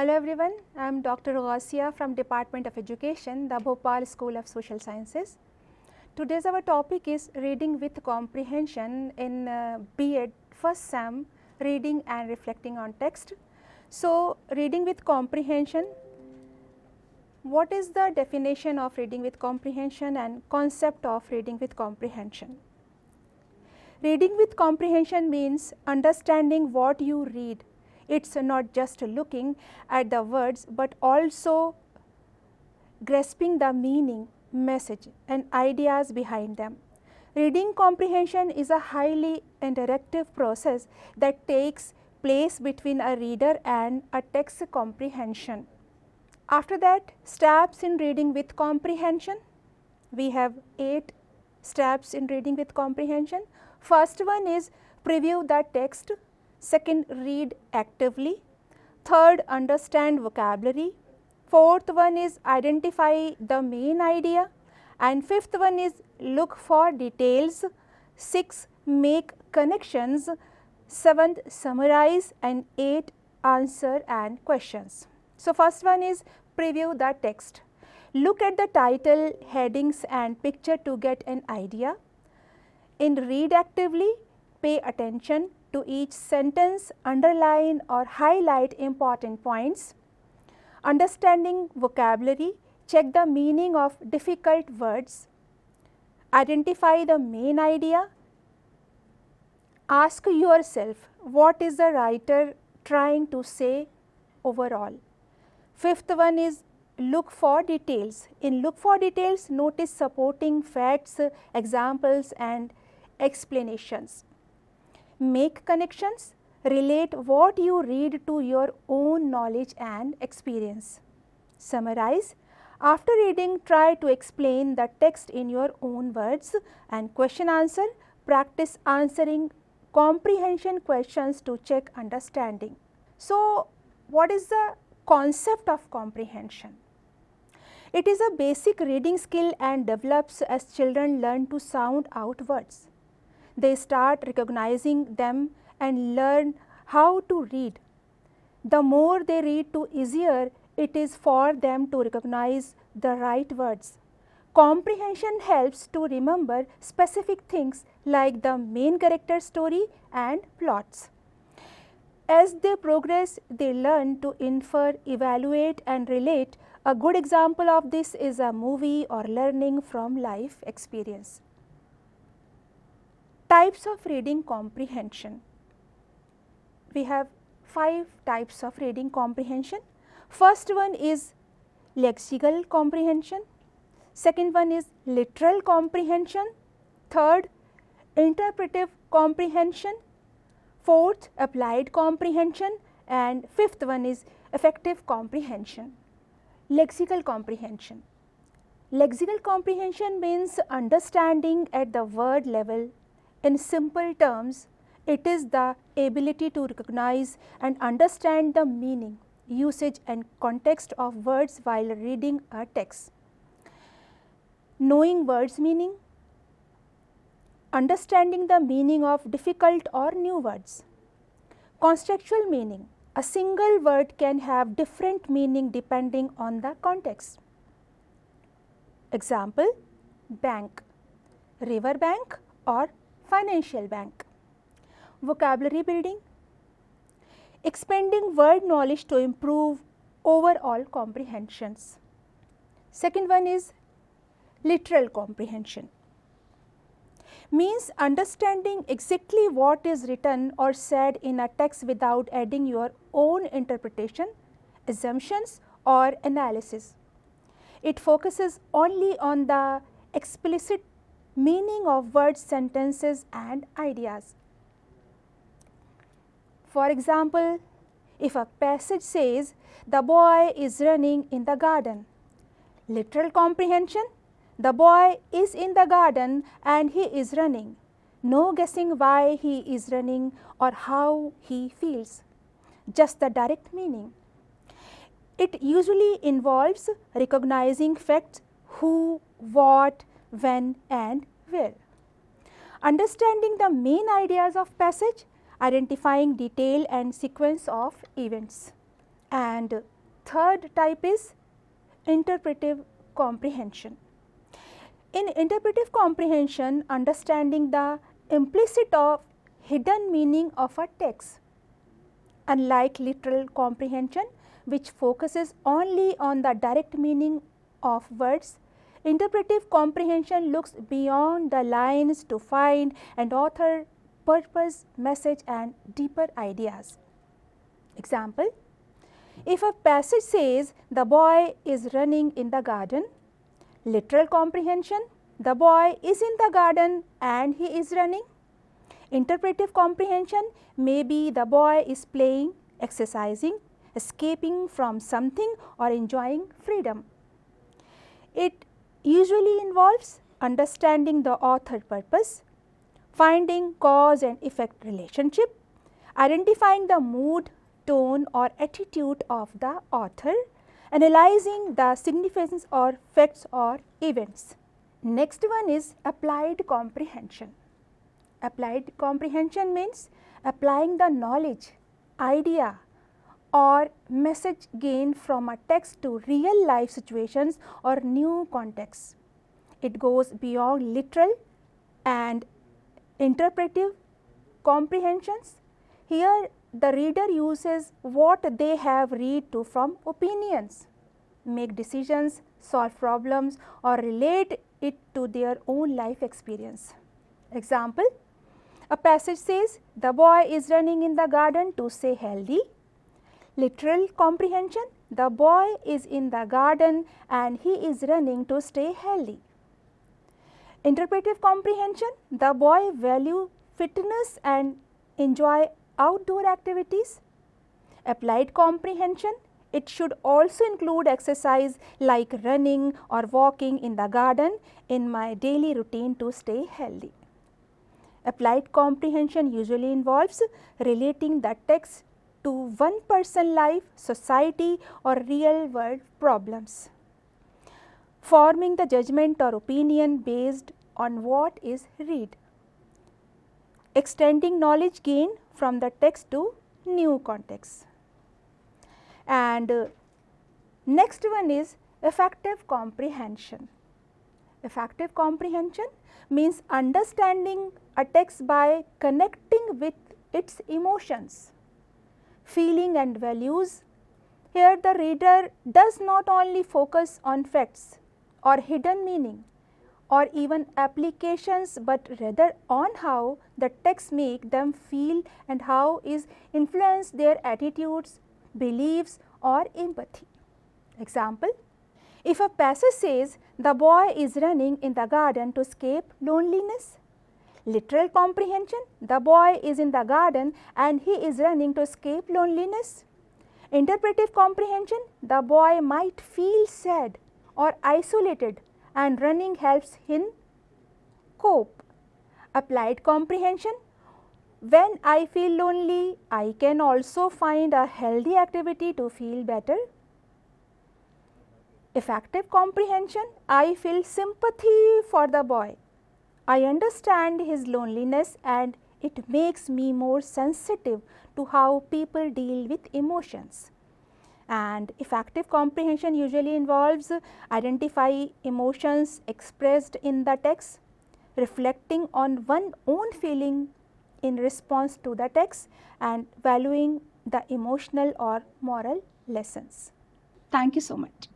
Hello everyone, I am Dr. Ghasia from Department of Education, the Bhopal School of Social Sciences. Today's our topic is Reading with Comprehension in B.Ed first SEM, Reading and Reflecting on Text. So, Reading with Comprehension, what is the definition of Reading with Comprehension and concept of Reading with Comprehension? Reading with Comprehension means understanding what you read. It's not just looking at the words, but also grasping the meaning, message and ideas behind them. Reading comprehension is a highly interactive process that takes place between a reader and a text comprehension. After that, steps in reading with comprehension. We have 8 steps in reading with comprehension. First one is preview the text. Second, read actively. Third, understand vocabulary. Fourth one is identify the main idea. And fifth one is look for details. Sixth, make connections. Seventh, summarize. And 8, answer and questions. So, first one is preview the text. Look at the title, headings and picture to get an idea. In read actively, pay attention to each sentence, underline or highlight important points. Understanding vocabulary, check the meaning of difficult words. Identify the main idea. Ask yourself, what is the writer trying to say overall? Fifth one is look for details. In look for details, notice supporting facts, examples and explanations. Make connections, relate what you read to your own knowledge and experience. Summarize. After reading, try to explain the text in your own words and question answer. Practice answering comprehension questions to check understanding. So, what is the concept of comprehension? It is a basic reading skill and develops as children learn to sound out words. They start recognizing them and learn how to read. The more they read, the easier it is for them to recognize the right words. Comprehension helps to remember specific things like the main character story and plots. As they progress, they learn to infer, evaluate and relate. A good example of this is a movie or learning from life experience. Types of reading comprehension. We have 5 types of reading comprehension. First one is lexical comprehension. Second one is literal comprehension. Third, interpretive comprehension. Fourth, applied comprehension. And fifth one is affective comprehension. Lexical comprehension. Lexical comprehension means understanding at the word level. In simple terms, it is the ability to recognize and understand the meaning, usage and context of words while reading a text. Knowing words' meaning, understanding the meaning of difficult or new words. Contextual meaning, a single word can have different meaning depending on the context. Example, bank, river bank or financial bank. Vocabulary building, expanding word knowledge to improve overall comprehensions. Second one is literal comprehension, means understanding exactly what is written or said in a text without adding your own interpretation, assumptions or analysis. It focuses only on the explicit meaning of words, sentences and ideas. For example, if a passage says, the boy is running in the garden. Literal comprehension, the boy is in the garden and he is running. No guessing why he is running or how he feels, just the direct meaning. It usually involves recognizing facts, who, what, when and where. Understanding the main ideas of passage, identifying detail and sequence of events. And third type is interpretive comprehension. In interpretive comprehension, understanding the implicit or hidden meaning of a text. Unlike literal comprehension, which focuses only on the direct meaning of words, interpretive comprehension looks beyond the lines to find and author purpose, message and deeper ideas. Example, if a passage says the boy is running in the garden, literal comprehension, the boy is in the garden and he is running. Interpretive comprehension may be the boy is playing, exercising, escaping from something or enjoying freedom. It usually involves understanding the author purpose, finding cause and effect relationship, identifying the mood, tone or attitude of the author, analyzing the significance or facts or events. Next one is applied comprehension. Applied comprehension means applying the knowledge, idea or message gained from a text to real life situations or new contexts. It goes beyond literal and interpretive comprehensions. Here the reader uses what they have read to from opinions, make decisions, solve problems or relate it to their own life experience. Example, a passage says the boy is running in the garden to stay healthy. Literal comprehension, the boy is in the garden and he is running to stay healthy. Interpretive comprehension, the boy value fitness and enjoy outdoor activities. Applied comprehension, it should also include exercise like running or walking in the garden in my daily routine to stay healthy. Applied comprehension usually involves relating the text to one person's life, society or real world problems, forming the judgment or opinion based on what is read, extending knowledge gained from the text to new contexts. And next one is affective comprehension. Affective comprehension means understanding a text by connecting with its emotions, feeling and values. Here the reader does not only focus on facts or hidden meaning or even applications, but rather on how the text make them feel and how is influence their attitudes, beliefs or empathy. Example, if a passage says the boy is running in the garden to escape loneliness, literal comprehension, the boy is in the garden and he is running to escape loneliness. Interpretive comprehension, the boy might feel sad or isolated and running helps him cope. Applied comprehension, when I feel lonely, I can also find a healthy activity to feel better. Affective comprehension, I feel sympathy for the boy. I understand his loneliness and it makes me more sensitive to how people deal with emotions. And affective comprehension usually involves identify emotions expressed in the text, reflecting on one's own feeling in response to the text and valuing the emotional or moral lessons. Thank you so much.